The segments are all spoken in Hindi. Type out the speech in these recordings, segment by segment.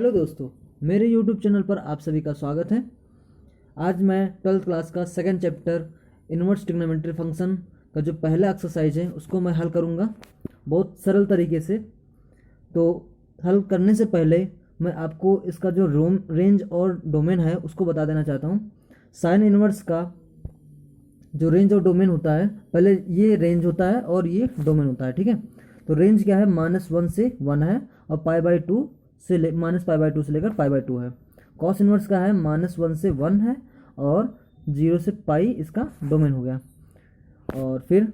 हेलो दोस्तों, मेरे YouTube चैनल पर आप सभी का स्वागत है। आज मैं 12th क्लास का second chapter inverse trigonometry function का जो पहला एक्सरसाइज है उसको मैं हल करूंगा बहुत सरल तरीके से। तो हल करने से पहले मैं आपको इसका जो रेंज और डोमेन है उसको बता देना चाहता हूँ। साइन इनवर्स का जो रेंज और डोमेन होता है, पहले ये रेंज होता है और ये डोमेन होता है, ठीक है। तो रेंज क्या है, -1 से 1 है और -π/2 से लेकर π/2 है। कॉस इनवर्स का है -1 से 1 है और 0 से पाई इसका डोमेन हो गया। और फिर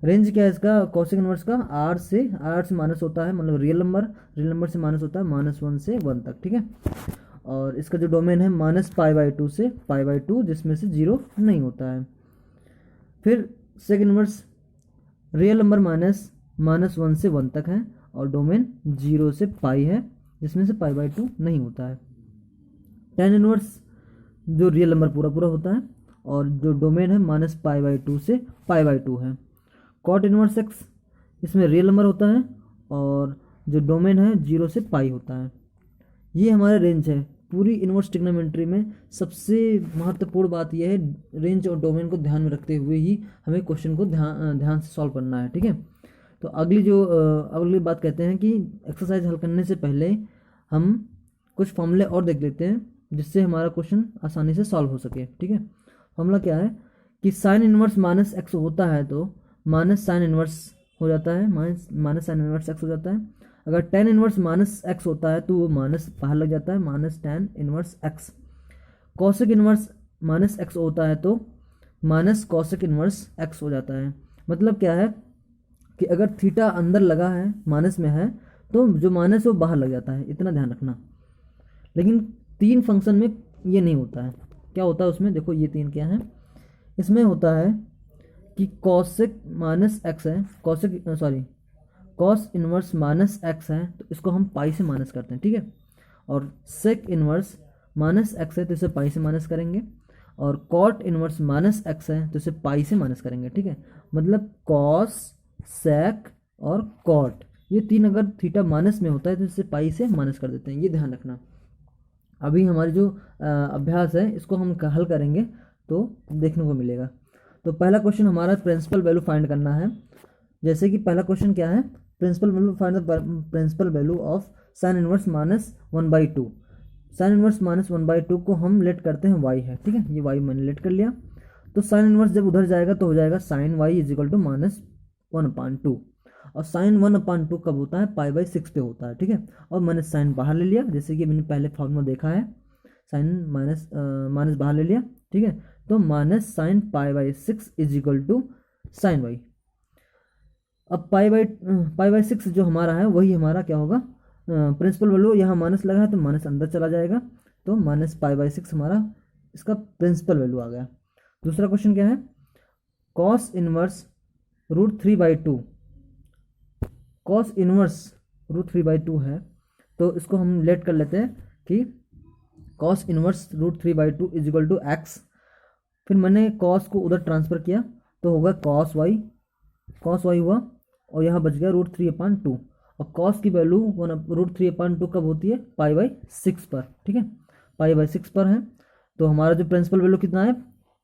रेंज क्या है इसका, कॉसिक इनवर्स का आर से माइनस होता है, मतलब रियल नंबर से माइनस होता है -1 से 1 तक, ठीक है। और इसका जो डोमेन है -π/2 से π/2, जिसमें से 0 नहीं होता है। फिर सेकंड इनवर्स रियल नंबर -1 से 1 तक है और डोमेन 0 से पाई है, जिसमें से π/2 नहीं होता है। tan इनवर्स जो रियल नंबर पूरा होता है और जो डोमेन है -π/2 से π/2 है। कॉट इनवर्स x इसमें रियल नंबर होता है और जो डोमेन है 0 से पाई होता है। ये हमारा रेंज है। पूरी इनवर्स ट्रिग्नोमेट्री में सबसे महत्वपूर्ण बात यह है, रेंज और डोमेन को ध्यान में रखते हुए ही हमें क्वेश्चन को ध्यान से सॉल्व करना है, ठीक है। तो अगली बात कहते हैं कि एक्सरसाइज हल करने से पहले हम कुछ फॉर्मूले और देख लेते हैं, जिससे हमारा क्वेश्चन आसानी से सॉल्व हो सके, ठीक है। फॉर्मूला क्या है कि साइन इनवर्स -x होता है तो माइनस साइन इनवर्स हो जाता है, माइनस साइन इनवर्स x हो जाता है। अगर tan इनवर्स -x होता है तो वो माइनस बाहर लग जाता है, -tan inverse x। Cosec inverse -x होता है तो माइनस कॉसेक इनवर्स x हो जाता है। मतलब क्या है कि अगर थीटा अंदर लगा है, माइनस में है, तो जो माइनस है वो बाहर लग जाता है, इतना ध्यान रखना। लेकिन 3 फंक्शन में ये नहीं होता है। क्या होता है उसमें, देखो ये 3 क्या है। इसमें होता है कि कॉसेक -x है, कॉस इनवर्स -x है तो इसको हम पाई से माइनस करते हैं, ठीक है। और सेक इनवर्स -x है तो इसे पाई से माइनस करेंगे। और कॉट इनवर्स -x है तो इसे पाई से माइनस करेंगे, ठीक है। मतलब कॉस, सेक और कॉट, ये 3 अगर थीटा माइनस में होता है तो इसे पाई से माइनस कर देते हैं, ये ध्यान रखना। अभी हमारी जो अभ्यास है इसको हम हल करेंगे तो देखने को मिलेगा। तो पहला क्वेश्चन हमारा प्रिंसिपल वैल्यू फाइंड करना है। जैसे कि पहला क्वेश्चन क्या है, principal value find the principal value of sine inverse -1/2। Sine inverse -1/2 को हम लेट करते हैं y है, ठीक है। ये y मैंने लेट कर लिया। तो साइन इनवर्स जब उधर जाएगा तो हो जाएगा साइन y = -1/2। और साइन 1/2 कब होता है, π/6 पे होता है, ठीक है। और मैंने साइन बाहर ले लिया, जैसे कि मैंने पहले फॉर्मूला देखा है, साइन माइनस बाहर ले लिया, ठीक है। तो माइनस साइन π/6 = साइन y। अब π/6 जो हमारा है वही हमारा क्या होगा, प्रिंसिपल वैल्यू। यहाँ माइनस लगा है तो माइनस अंदर चला जाएगा, तो -π/6 हमारा इसका प्रिंसिपल वैल्यू आ गया। दूसरा क्वेश्चन क्या है, कॉस इनवर्स √3/2। कॉस इनवर्स √3/2 है तो इसको हम लेट कर लेते हैं कि कॉस इनवर्स √3/2 = x। फिर मैंने कॉस को उधर ट्रांसफ़र किया तो होगा कॉस y हुआ और यहाँ बच गया √3/2। और कॉस की वैल्यू √3/2 कब होती है, π/6 पर, ठीक है। π/6 पर है तो हमारा जो प्रिंसिपल वैल्यू कितना है,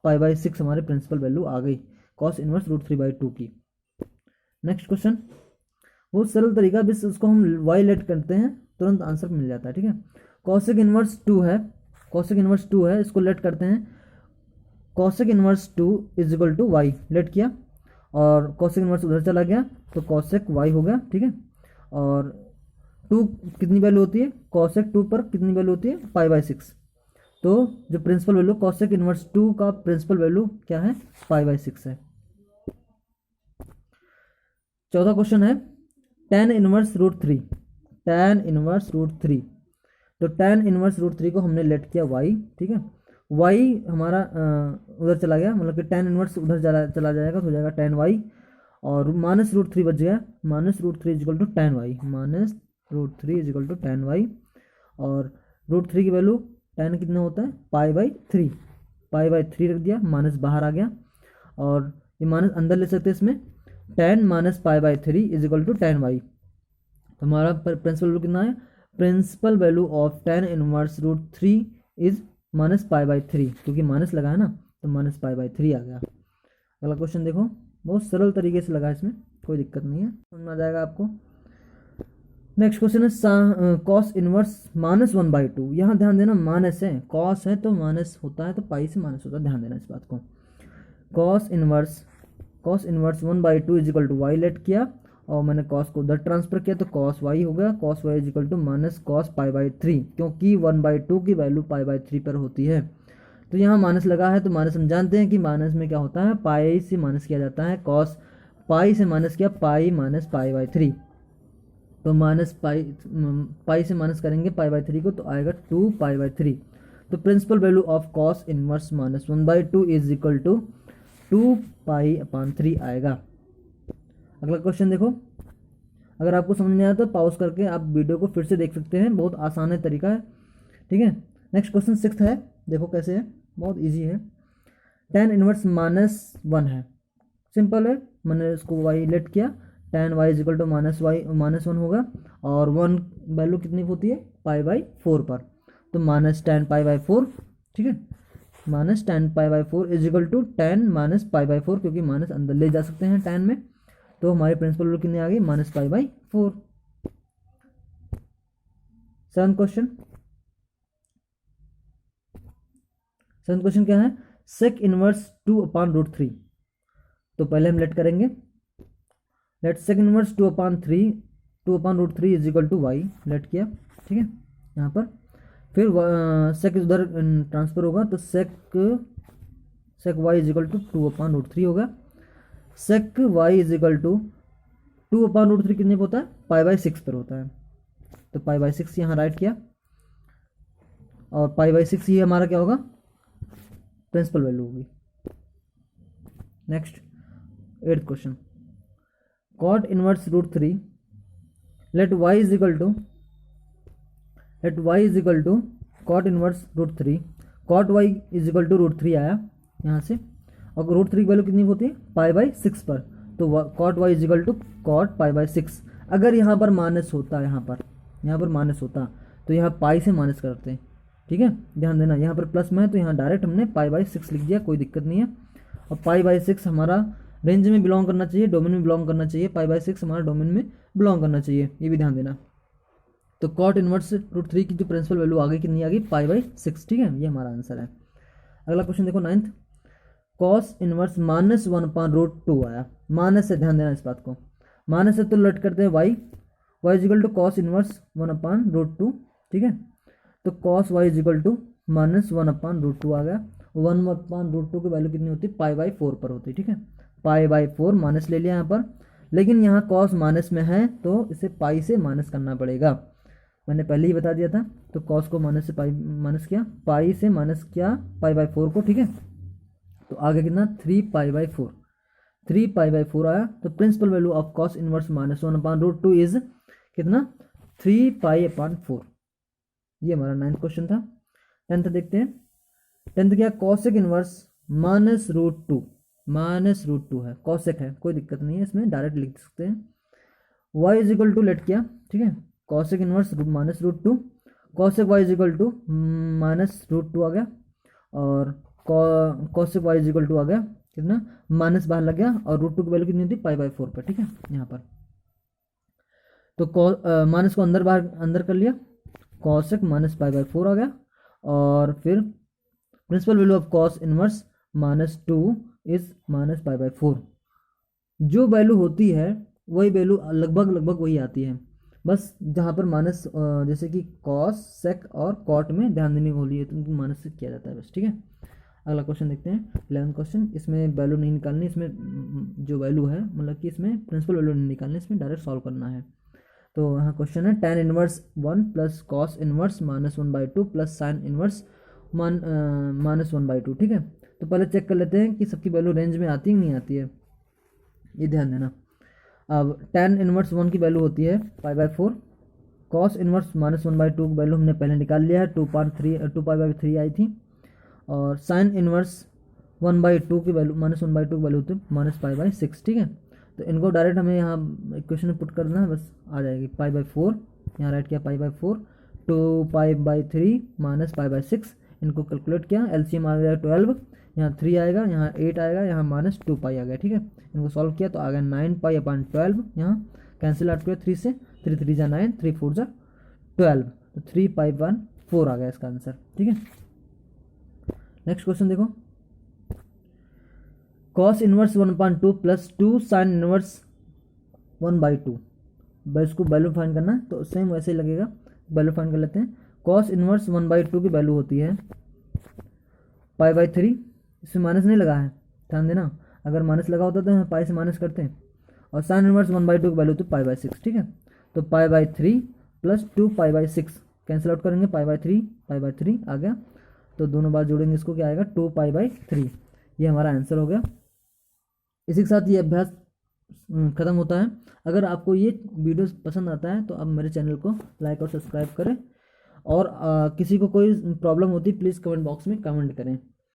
π/6 हमारे प्रिंसिपल वैल्यू आ गई कॉस इनवर्स √3/2 की। नेक्स्ट क्वेश्चन बहुत सरल तरीका, बस उसको हम y लेट करते हैं तुरंत आंसर मिल जाता है, ठीक है। कॉसेक इनवर्स 2 है, इसको लेट करते हैं। कॉसेक इनवर्स 2 = y लेट किया और कॉसेक इनवर्स उधर चला गया तो कॉसेक y हो गया, ठीक है। और 2 कितनी वैल्यू होती है, कॉसेक 2 पर कितनी वैल्यू होती है, π/6। तो जो प्रिंसिपल वैल्यू कॉसेक इनवर्स 2 का प्रिंसिपल वैल्यू क्या है, π/6 है। चौथा क्वेश्चन है tan इनवर्स √3। तो tan इनवर्स √3 को हमने लेट किया y, ठीक है। y हमारा उधर चला गया, मतलब कि tan इनवर्स उधर चला जाएगा तो हो जाएगा tan y। और -√3 बच गया, -√3 = tan y, -√3 = tan y। और √3 की वैल्यू tan कितना होता है, π/3 रख दिया, माइनस बाहर आ गया और ये माइनस अंदर ले सकते हैं इसमें, tan -π/3 = tan y। तो हमारा प्रिंसिपल वैल्यू कितना है, principal value of tan inverse root 3 is minus pi by 3, क्योंकि माइनस लगा है ना तो माइनस पाई बाई 3 आ गया। अगला क्वेश्चन देखो, बहुत सरल तरीके से लगा, इसमें कोई दिक्कत नहीं है, समझ में आ जाएगा आपको। नेक्स्ट क्वेश्चन है कॉस इनवर्स माइनस 1/2। यहाँ ध्यान देना, माइनस है, कॉस है तो माइनस होता है, तो पाई से माइनस होता है, ध्यान देना इस बात को। Cos inverse 1/2 is equal to y let किया, और मैंने कॉस को उधर ट्रांसफर किया तो कॉस वाई हो गया। Cos y is equal to minus cos pi by 3, क्योंकि 1/2 की वैल्यू पाई बाई 3 पर होती है। तो यहाँ माइनस लगा है, तो माइनस हम जानते हैं कि माइनस में क्या होता है, पाई से माइनस किया जाता है। कॉस पाई से माइनस किया, पाई माइनस पाई बाई 3, तो माइनस पाई से माइनस करेंगे पाई बाई 3 को, तो आएगा 2 पाई बाई 3। तो principal value of cos inverse minus 1/2 is equal to 2 pi upon 3 आएगा। अगला क्वेश्चन देखो, अगर आपको समझ नहीं आया तो पॉज करके आप वीडियो को फिर से देख सकते हैं, बहुत आसान है तरीका है, ठीक है। नेक्स्ट क्वेश्चन 6 है, देखो कैसे है, बहुत इजी है। tan इनवर्स -1 है, सिंपल है, मैंने इसको वाई लेट किया, tan y is equal to -1 होगा, और 1 वैल्यू कितनी होती है, पाई बाई 4 पर, तो माइनस tan पाई बाई 4, ठीक है, minus tan pi by 4 is equal to tan minus pi by 4, क्योंकि माइनस अंदर ले जा सकते हैं tan में, तो हमारी प्रिंसिपल वैल्यू कितनी आ गई, minus pi by 4। 7th question क्या है, सेक इनवर्स 2 अपॉन रूट 3। तो पहले हम लेट करेंगे, let sec inverse 2 upon root 3 is equal to y, let किया, ठीक है, यहाँ पर फिर सेक उधर ट्रांसफर होगा, तो sec y is equal to 2 upon root 3 होगा। Sec y is equal to 2 upon root 3 कितने पर होता है, पाई बाई 6 पर होता है, तो पाई बाई 6 यहाँ राइट किया, और पाई बाई 6 ये हमारा क्या होगा, प्रिंसिपल वैल्यू होगी। Next 8th question, cot inverse root 3, let y is equal to cot inverse root 3, cot y is equal to root 3 आया यहाँ से, और रूट 3 की वैल्यू कितनी होती है, पाई बाई 6 पर, तो cot y is equal to cot pi by 6। अगर यहाँ पर माइनस होता, यहाँ पर माइनस होता, तो यहाँ पाई से माइनस करते हैं, ठीक है, ध्यान देना, यहाँ पर प्लस में है तो यहाँ डायरेक्ट हमने पाई बाई 6 लिख दिया, कोई दिक्कत नहीं है। और पाई बाई 6 हमारा रेंज में बिलोंग करना चाहिए, डोमेन में बिलोंग करना चाहिए, पाई बाई 6 हमारा डोमेन में बिलोंग करना चाहिए, ये भी ध्यान देना। तो कॉट इनवर्स रूट 3 की जो प्रिंसिपल वैल्यू आ गई, कितनी आ गई, पाई बाई 6, ठीक है, ये हमारा आंसर है। अगला क्वेश्चन देखो 9th, cos inverse -1 upon root 2 आया, माइनस से, ध्यान देना इस बात को, माइनस से तो लेट करते हैं y is equal to cos inverse 1 upon root 2, ठीक है, तो cos y is equal to -1 upon root 2 आ गया। 1 अपॉन रूट 2 की वैल्यू कितनी होती है, पाई बाई 4 पर होती है, ठीक है, पाई बाई 4 माइनस ले लिया यहाँ पर, लेकिन यहाँ कॉस माइनस में है तो इसे पाई से माइनस करना पड़ेगा, मैंने पहले ही बता दिया था। तो कॉस को माइनस से पाई माइनस किया, पाई से माइनस किया पाई बाई 4 को, ठीक है, तो आगे कितना 3 पाई बाई 4, 3 पाई बाई 4 आया। तो principal value of cos inverse -1 upon root 2 is कितना, 3 पाई अपॉन 4। ये हमारा 9th क्वेश्चन था। 10th देखते हैं, 10th क्या, कॉसेक इनवर्स -√2 है, कॉसेक है, कोई दिक्कत नहीं है, इसमें डायरेक्ट लिख सकते हैं। y is equal to let किया, ठीक है, cosec inverse -√2, cosec y is equal to -√2 आ गया, और cosec y is equal to आ गया कितना, माइनस बाहर लग गया, और रूट 2 की वैल्यू कितनी होती है, पाई बाई 4 पर, ठीक है, यहाँ पर तो माइनस को अंदर कर लिया, कॉसेक माइनस पाई बाई 4 आ गया, और फिर principal value of cos inverse -2 is minus pi by 4। जो वैल्यू होती है वही वैल्यू लगभग वही आती है, बस जहाँ पर माइनस, जैसे कि कॉस सेक और कॉट में ध्यान देने वाली है, तो उनको माइनस से किया जाता है बस, ठीक है। अगला क्वेश्चन देखते हैं 11th क्वेश्चन, इसमें वैल्यू नहीं निकालनी, इसमें जो वैल्यू है मतलब कि इसमें प्रिंसिपल वैल्यू नहीं निकालनी, इसमें डायरेक्ट सॉल्व करना है। तो यहाँ क्वेश्चन है tan inverse 1 plus cos inverse -1/2 plus sign inverse -1/2, ठीक है। तो पहले चेक कर लेते हैं कि सबकी वैल्यू रेंज में आती है कि नहीं आती है, ये ध्यान देना। अब tan इनवर्स 1 की वैल्यू होती है पाई बाई 4, कॉस इनवर्स -1/2 की वैल्यू हमने पहले निकाल लिया है, 2 पाई बाई 3 आई थी, और साइन इनवर्स 1/2 की वैल्यू -1/2 की वैल्यू होती है -पाई बाई 6, ठीक है। तो इनको डायरेक्ट हमें यहाँ इक्वेशन में पुट करना है, बस आ जाएगी पाई बाई 4 यहाँ राइट किया पाई बाई 4, 2π/3 माइनस π/6, इनको कैलकुलेट किया, एलसीएम आ गया 12, यहाँ 3 आएगा, यहाँ 8 आएगा, यहाँ माइनस 2π आ गया, ठीक है। इनको सॉल्व किया तो आ गया 9π/12, यहाँ कैंसिल आउट किया 3 से, 3 3 जा 9, 3 4 जा 12, तो 3π/4 आ गया इसका आंसर, ठीक है। नेक्स्ट क्वेश्चन देखो, cos inverse 1/2 plus 2 sign inverse 1/2, बस इसको वैल्यू फाइंड करना है, तो सेम वैसे ही लगेगा, वैल्यू फाइंड कर लेते हैं। cos इनवर्स 1/2 की वैल्यू होती है π/3, इसमें माइनस नहीं लगा है, ध्यान देना, अगर माइनस लगा होता तो हम पाई से माइनस करते हैं, और साइन इनवर्स 1/2 की वैल्यू तो π/6, ठीक है। तो π/3 प्लस 2π/6 कैंसिल आउट करेंगे, π/3 आ गया, तो दोनों बार जोड़ेंगे इसको, क्या आएगा 2π/3, ये हमारा आंसर हो गया। इसी के साथ ये अभ्यास ख़त्म होता है। अगर आपको ये वीडियो पसंद आता है तो आप मेरे चैनल को लाइक और सब्सक्राइब करें, और किसी को कोई प्रॉब्लम होती प्लीज़ कमेंट बॉक्स में कमेंट करें।